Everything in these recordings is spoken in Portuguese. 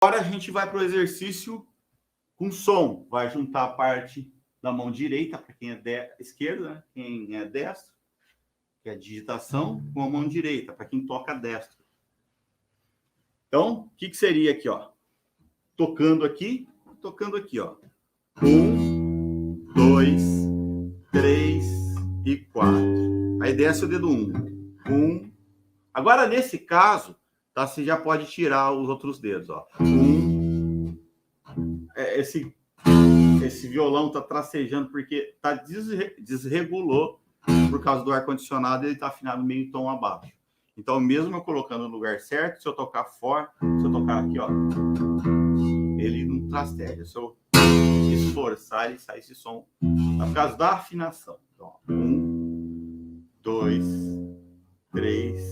Agora a gente vai para o exercício com som. Vai juntar a parte da mão direita, para quem é esquerda, né? Quem é destro, que é a digitação, com a mão direita, para quem toca destro. Então, o que seria aqui, ó? Tocando aqui, ó. 1, 2, 3 e 4. Aí desce o dedo 1. Agora, nesse caso, tá, você já pode tirar os outros dedos, ó. Esse violão tá tracejando porque tá desregulou por causa do ar-condicionado, ele tá afinado meio tom abaixo. Então, mesmo eu colocando no lugar certo, se eu tocar forte, se eu tocar aqui, ó, ele não trasteja. Se eu esforçar, ele sai esse som por causa da afinação. Então, 1, 2, 3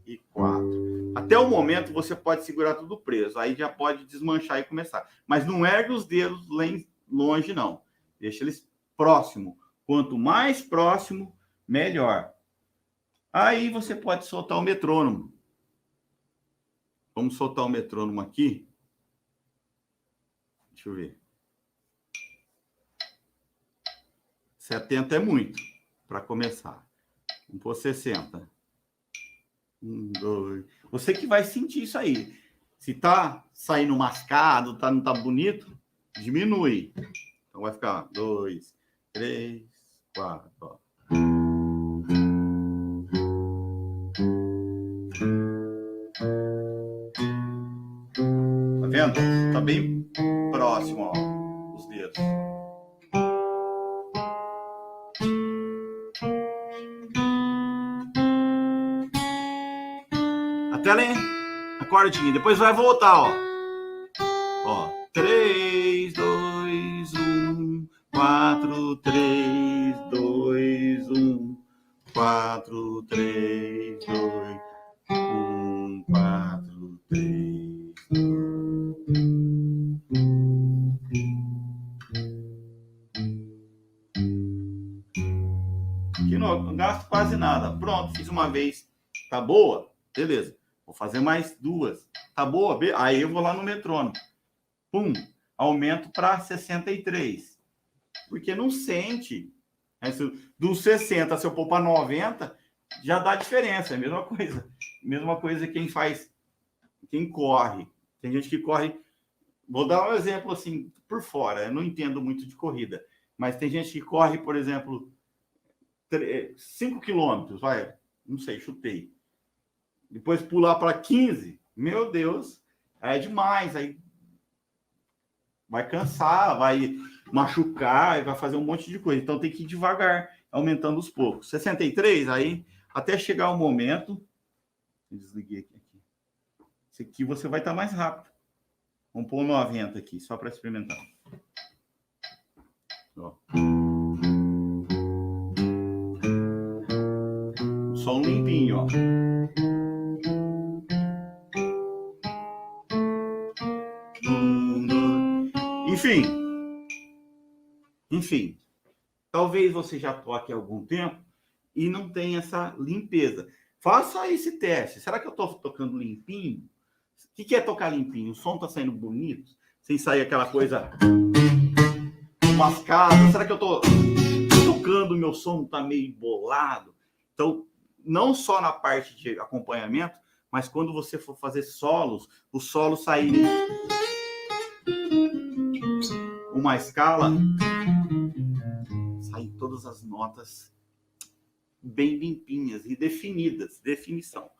e 4. Até o momento você pode segurar tudo preso, aí já pode desmanchar e começar. Mas não ergue os dedos longe, não. Deixa eles próximo. Quanto mais próximo, melhor. Aí você pode soltar o metrônomo. Vamos soltar o metrônomo aqui. Deixa eu ver. 70 é muito para começar. Vamos pôr 60. 1, 2. Você que vai sentir isso aí. Se tá saindo mascado, não tá bonito, diminui. Então vai ficar 2, 3, 4. Ó. Tá vendo? Tá bem próximo, ó, os dedos. Até lá, a cordinha. Depois vai voltar, ó. Ó, 3, 2, 1, 4, 3, 2, 1, 4, 3, 2, 1, 4, 3, 2. Aqui não gasto quase nada. Pronto, fiz uma vez. Tá boa? Beleza. Vou fazer mais 2. Tá boa? Aí eu vou lá no metrônomo. Pum, aumento para 63. Porque não sente. Dos 60, se eu pôr para 90, já dá diferença. É a mesma coisa. Mesma coisa quem corre. Tem gente que corre. Vou dar um exemplo assim, por fora. Eu não entendo muito de corrida. Mas tem gente que corre, por exemplo, 5 quilômetros, vai. Não sei, chutei. Depois pular para 15. Meu Deus, é demais. Aí vai cansar, vai machucar, vai fazer um monte de coisa. Então tem que ir devagar, aumentando aos poucos. 63, aí até chegar o momento. Desliguei aqui. Esse aqui você vai estar mais rápido. Vamos pôr 90 aqui, só para experimentar. Ó. Som limpinho, ó. Enfim, talvez você já toque há algum tempo e não tenha essa limpeza. Faça esse teste. Será que eu estou tocando limpinho? O que é tocar limpinho? O som está saindo bonito? Sem sair aquela coisa mascada? Será que eu estou tocando, o meu som está meio embolado? Então, não só na parte de acompanhamento, mas quando você for fazer solos, os solos saírem uma escala, saem todas as notas bem limpinhas e definidas, definição.